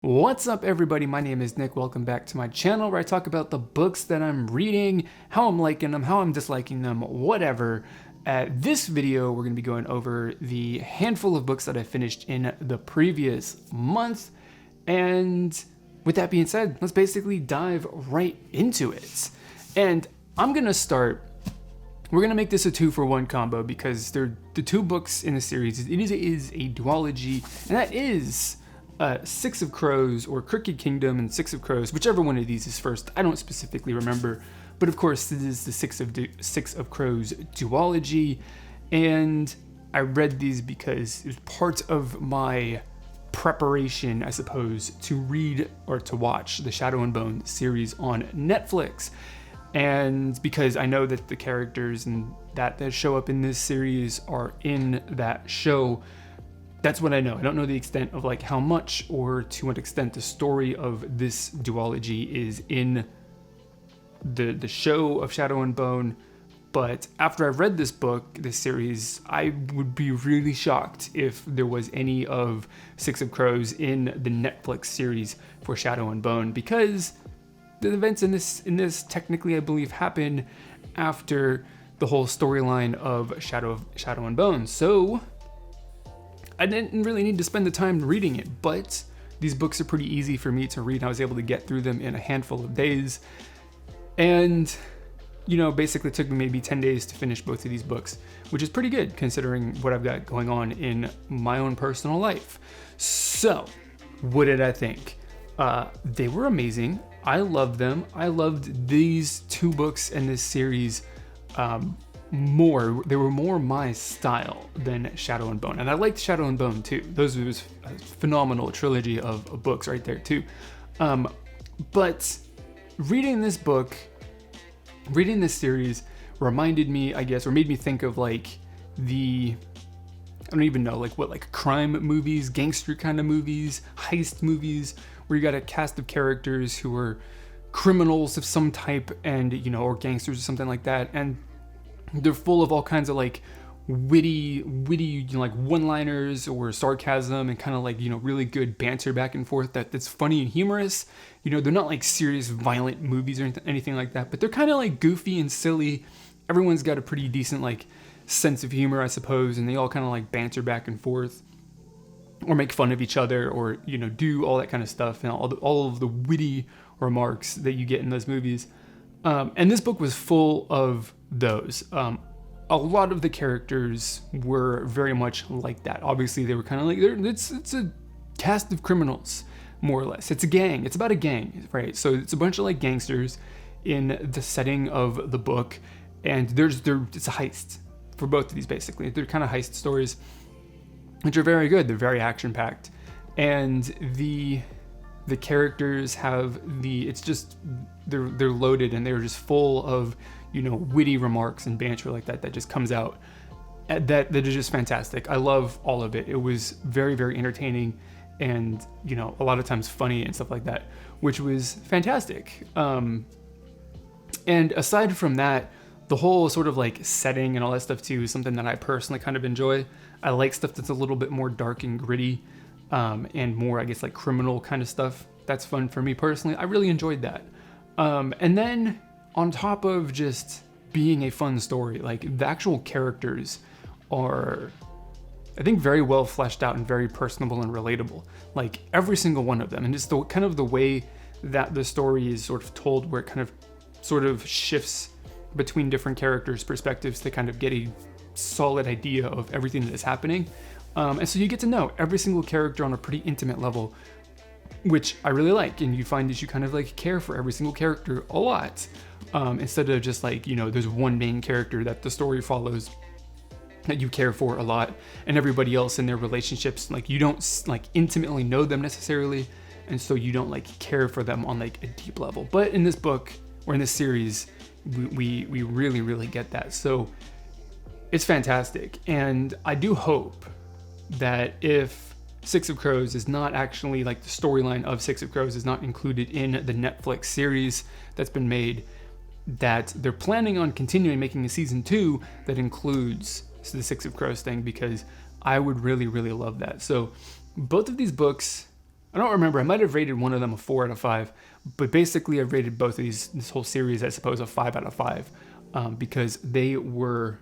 What's up, everybody? My name is Nick. Welcome back to my channel where I talk about the books that I'm reading, how I'm liking them, how I'm disliking them, whatever. This video, we're going to be going over the handful of books that I finished in the previous month. And with that being said, let's basically dive right into it. And I'm going to start, we're going to make this a 2-for-1 combo because they're the two books in the series. It is a duology, and that is Six of Crows or Crooked Kingdom and Six of Crows, whichever one of these is first. I don't specifically remember, but of course this is the Six of Crows duology, and I read these because it was part of my preparation, I suppose, to read or to watch the Shadow and Bone series on Netflix. And because I know that the characters and that show up in this series are in that show, that's what I know. I don't know the extent of like how much or to what extent the story of this duology is in the show of Shadow and Bone. But after I've read this book, this series, I would be really shocked if there was any of Six of Crows in the Netflix series for Shadow and Bone, because the events in this technically, I believe, happen after the whole storyline of Shadow and Bone. So I didn't really need to spend the time reading it, but these books are pretty easy for me to read. I was able to get through them in a handful of days. And, you know, basically it took me maybe 10 days to finish both of these books, which is pretty good considering what I've got going on in my own personal life. So, what did I think? They were amazing. I loved them. I loved these two books in this series more. They were more my style than Shadow and Bone, and I liked Shadow and Bone too. Those was a phenomenal trilogy of books right there too. But reading this series reminded me, I guess, or made me think of like I don't even know, like crime movies, gangster kind of movies, heist movies, where you got a cast of characters who are criminals of some type, and or gangsters or something like that, and they're full of all kinds of like witty, like one-liners or sarcasm and kind of like, really good banter back and forth that's funny and humorous. They're not like serious, violent movies or anything like that, but they're kind of like goofy and silly. Everyone's got a pretty decent like sense of humor, I suppose, and they all kind of like banter back and forth or make fun of each other or, do all that kind of stuff and all of the witty remarks that you get in those movies. And this book was full of those. A lot of the characters were very much like that. Obviously, they were kind of like, it's a cast of criminals, more or less. It's a gang. It's about a gang, right? So it's a bunch of like gangsters in the setting of the book, and it's a heist for both of these. Basically, they're kind of heist stories, which are very good. They're very action packed, and the characters have they're loaded, and they're just full of witty remarks and banter like that just comes out. That is just fantastic. I love all of it. It was very, very entertaining, and a lot of times funny and stuff like that, which was fantastic. And aside from that, the whole sort of like setting and all that stuff too is something that I personally kind of enjoy. I like stuff that's a little bit more dark and gritty, and more, I guess, like criminal kind of stuff. That's fun for me personally. I really enjoyed that. And then on top of just being a fun story, like the actual characters are, I think, very well fleshed out and very personable and relatable. Like every single one of them, and just the kind of the way that the story is sort of told, where it kind of sort of shifts between different characters' perspectives to kind of get a solid idea of everything that is happening. And so you get to know every single character on a pretty intimate level, which I really like. And you find that you kind of like care for every single character a lot. Instead of just like, there's one main character that the story follows that you care for a lot, and everybody else in their relationships, like you don't like intimately know them necessarily, and so you don't like care for them on like a deep level. But in this book or in this series, we really, really get that. So it's fantastic. And I do hope that if Six of Crows is not actually like the storyline of Six of Crows is not included in the Netflix series that's been made, that they're planning on continuing making a season 2 that includes the Six of Crows thing, because I would really, really love that. So both of these books I don't remember. I might have rated one of them a 4 out of 5, but basically I've rated both of this whole series, I suppose, a 5 out of 5, because they were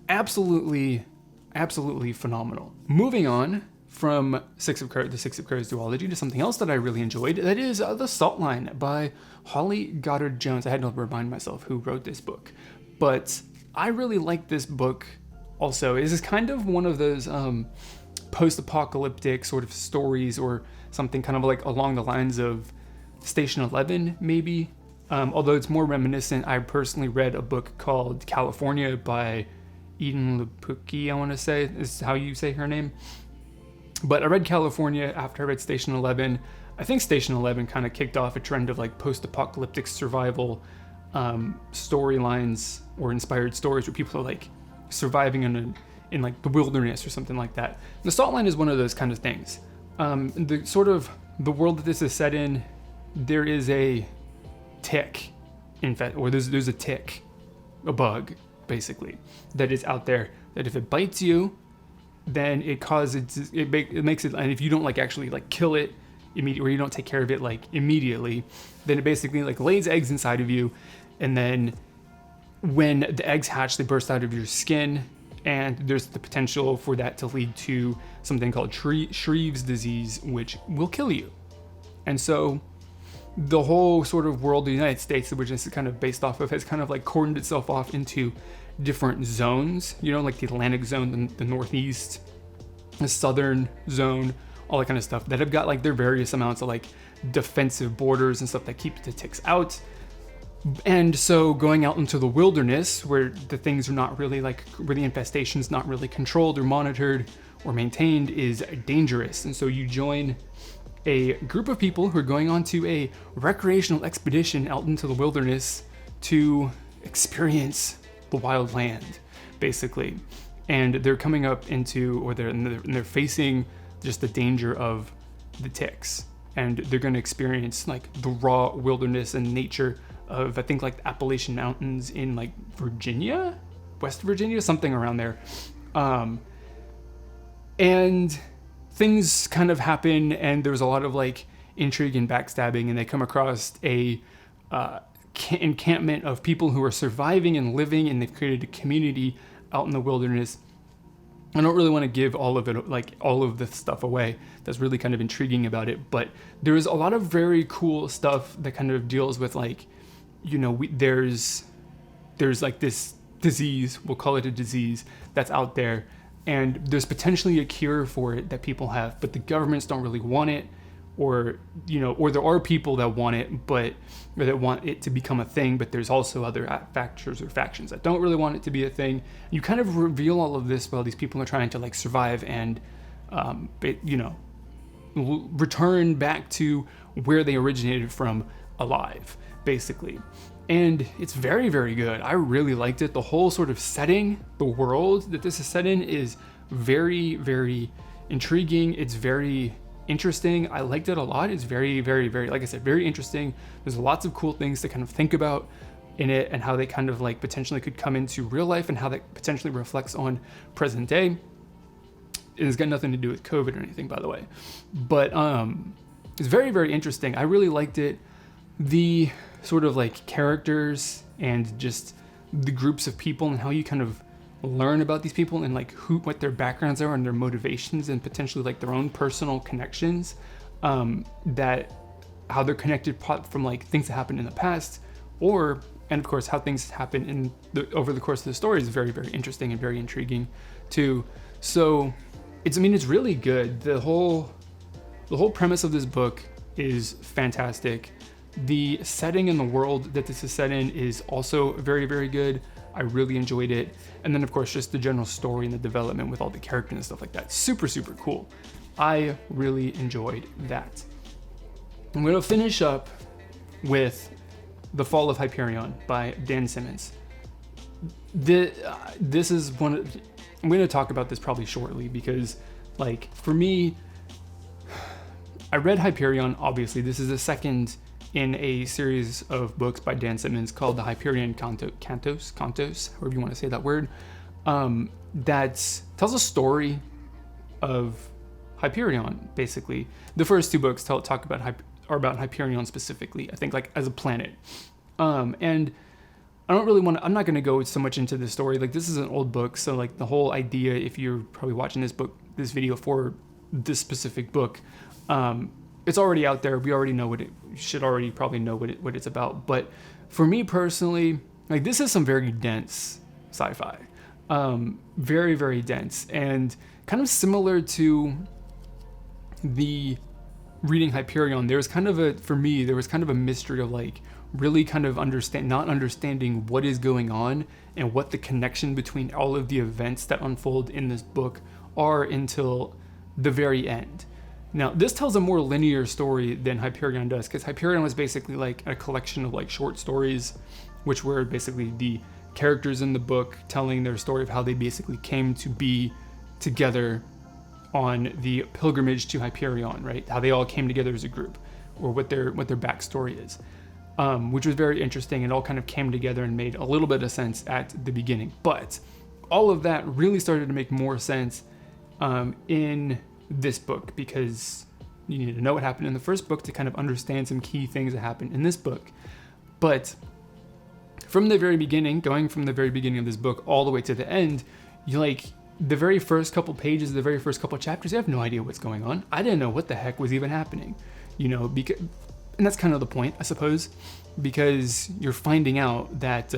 absolutely phenomenal. Moving on from the Six of Crows duology to something else that I really enjoyed. That is The Salt Line by Holly Goddard Jones. I had to remind myself who wrote this book, but I really like this book. Also, this is kind of one of those post-apocalyptic sort of stories, or something kind of like along the lines of Station 11, maybe. Although it's more reminiscent, I personally read a book called California by Eden Lepucki, I want to say, is how you say her name. But I read California after I read Station 11. I think Station 11 kind of kicked off a trend of like post-apocalyptic survival storylines or inspired stories where people are like surviving in like the wilderness or something like that. The Salt Line is one of those kind of things. The world that this is set in, there is a tick, in fact, or there's a tick, a bug, basically, that is out there, that if it bites you, then it makes it, and if you don't like actually like kill it immediately, or you don't take care of it like immediately, then it basically like lays eggs inside of you, and then when the eggs hatch, they burst out of your skin, and there's the potential for that to lead to something called Shreve's disease, which will kill you. And so the whole sort of world of the United States, which this is kind of based off of, has kind of like cordoned itself off into different zones, you know, like the Atlantic zone, the Northeast, the Southern zone, all that kind of stuff, that have got like their various amounts of like defensive borders and stuff that keep the ticks out. And so going out into the wilderness, where the things are not really like, where the infestation's not really controlled or monitored or maintained, is dangerous. And so you join a group of people who are going on to a recreational expedition out into the wilderness to experience the wild land, basically. And they're coming up into, or they're facing just the danger of the ticks. And they're going to experience like the raw wilderness and nature of, I think, like the Appalachian Mountains in like Virginia, West Virginia, something around there. And things kind of happen, and there's a lot of like intrigue and backstabbing, and they come across a encampment of people who are surviving and living, and they've created a community out in the wilderness. I don't really want to give all of it, like all of the stuff away. That's really kind of intriguing about it, but there's a lot of very cool stuff that kind of deals with like, you know, there's like this disease, we'll call it a disease, that's out there, and there's potentially a cure for it that people have, but the governments don't really want it, or, you know, or there are people that want it, but, or that want it to become a thing, but there's also other factors or factions that don't really want it to be a thing. You kind of reveal all of this while these people are trying to like survive and, you know, return back to where they originated from alive, basically. And it's very, very good. I really liked it. The whole sort of setting, the world that this is set in, is very, very intriguing. It's very interesting. I liked it a lot. It's very, very, very, like I said, very interesting. There's lots of cool things to kind of think about in it, and how they kind of like potentially could come into real life, and how that potentially reflects on present day. It's got nothing to do with COVID or anything, by the way. But it's very, very interesting. I really liked it. The sort of like characters and just the groups of people, and how you kind of learn about these people and like what their backgrounds are and their motivations, and potentially like their own personal connections, that how they're connected from like things that happened in the past, and of course how things happen over the course of the story is very, very interesting and very intriguing too. So it's really good. The whole premise of this book is fantastic. The setting in the world that this is set in is also very, very good. I really enjoyed it. And then of course, just the general story and the development with all the characters and stuff like that. Super, super cool. I really enjoyed that. I'm going to finish up with The Fall of Hyperion by Dan Simmonds. This is I'm going to talk about this probably shortly, because like for me, I read Hyperion, obviously. This is the second in a series of books by Dan Simmonds called the Hyperion Cantos, however you want to say that word, that tells a story of Hyperion, basically. The first two books talk about are about Hyperion specifically, I think, like as a planet. And I don't really want to, I'm not going to go so much into the story. Like, this is an old book, so like the whole idea, if you're probably watching this video for this specific book, it's already out there. We already know what you should already probably know what it's about. But for me personally, like, this is some very dense sci-fi. Very, very dense, and kind of similar to the reading Hyperion. There was kind of a mystery of like really kind of not understanding what is going on and what the connection between all of the events that unfold in this book are until the very end. Now, this tells a more linear story than Hyperion does, because Hyperion was basically like a collection of like short stories, which were basically the characters in the book telling their story of how they basically came to be together on the pilgrimage to Hyperion, right? How they all came together as a group, or what their backstory is, which was very interesting, and all kind of came together and made a little bit of sense at the beginning. But all of that really started to make more sense in this book, because you need to know what happened in the first book to kind of understand some key things that happened in this book. But from the very beginning, going from the very beginning of this book all the way to the end, you like the very first couple pages, the very first couple chapters, you have no idea what's going on. I didn't know what the heck was even happening, because, and that's kind of the point, I suppose, because you're finding out that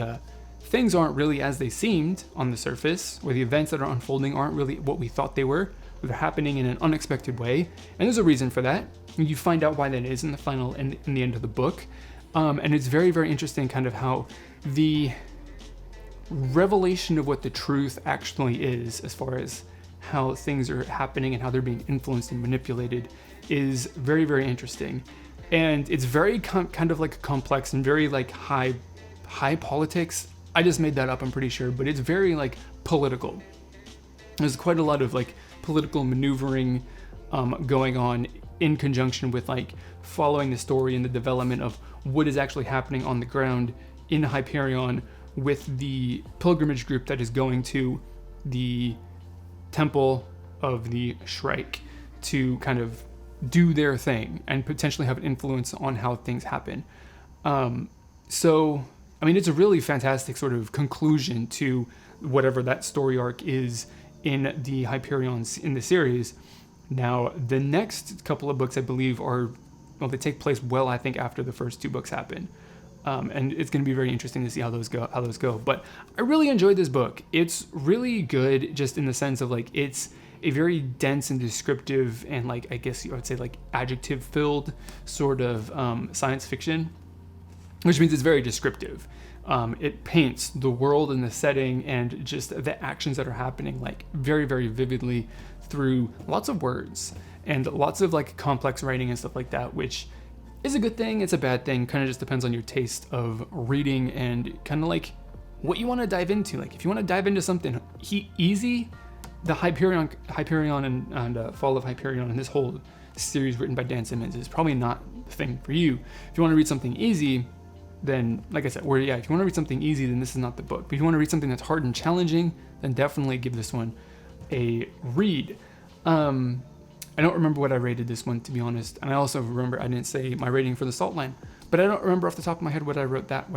things aren't really as they seemed on the surface, or the events that are unfolding aren't really what we thought they were. They're happening in an unexpected way, and there's a reason for that. You find out why that is in the final and in the end of the book, and it's very, very interesting, kind of how the revelation of what the truth actually is, as far as how things are happening and how they're being influenced and manipulated, is very, very interesting. And it's very kind of like complex and very like high politics. I just made that up, I'm pretty sure, but it's very like political. There's quite a lot of like political maneuvering going on in conjunction with like following the story and the development of what is actually happening on the ground in Hyperion with the pilgrimage group that is going to the temple of the Shrike to kind of do their thing and potentially have an influence on how things happen. So, I mean, it's a really fantastic sort of conclusion to whatever that story arc is in the Hyperions in the series. Now, the next couple of books, I believe, they take place I think, after the first two books happen. And it's going to be very interesting to see how those go. But I really enjoyed this book. It's really good, just in the sense of like, it's a very dense and descriptive and like, I guess I would say like adjective filled sort of science fiction, which means it's very descriptive. It paints the world and the setting and just the actions that are happening like very, very vividly through lots of words and lots of like complex writing and stuff like that, which is a good thing. It's a bad thing. Kind of just depends on your taste of reading and kind of like what you want to dive into. Like if you want to dive into something easy, the Hyperion and Fall of Hyperion and this whole series written by Dan Simmonds is probably not the thing for you. If you want to read something easy, then like I said, if you want to read something easy, then this is not the book. But if you want to read something that's hard and challenging, then definitely give this one a read. I don't remember what I rated this one, to be honest. And I also remember I didn't say my rating for the Salt Line, but I don't remember off the top of my head what I rated that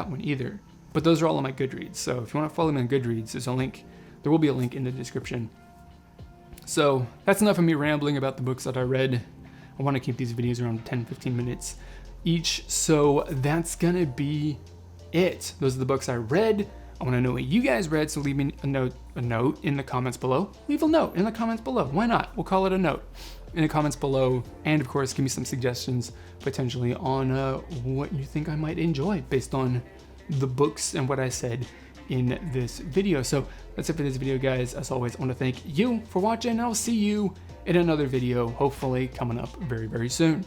one either. But those are all on my Goodreads. So if you want to follow me on Goodreads, there will be a link in the description. So that's enough of me rambling about the books that I read. I want to keep these videos around 10-15 minutes each. So that's gonna be it. Those are the books I read. I want to know what you guys read, so leave me a note in the comments below. Leave a note in the comments below. Why not? We'll call it a note in the comments below. And of course, give me some suggestions potentially on what you think I might enjoy based on the books and what I said in this video. So that's it for this video, guys. As always, I want to thank you for watching. I'll see you in another video, hopefully coming up very, very soon.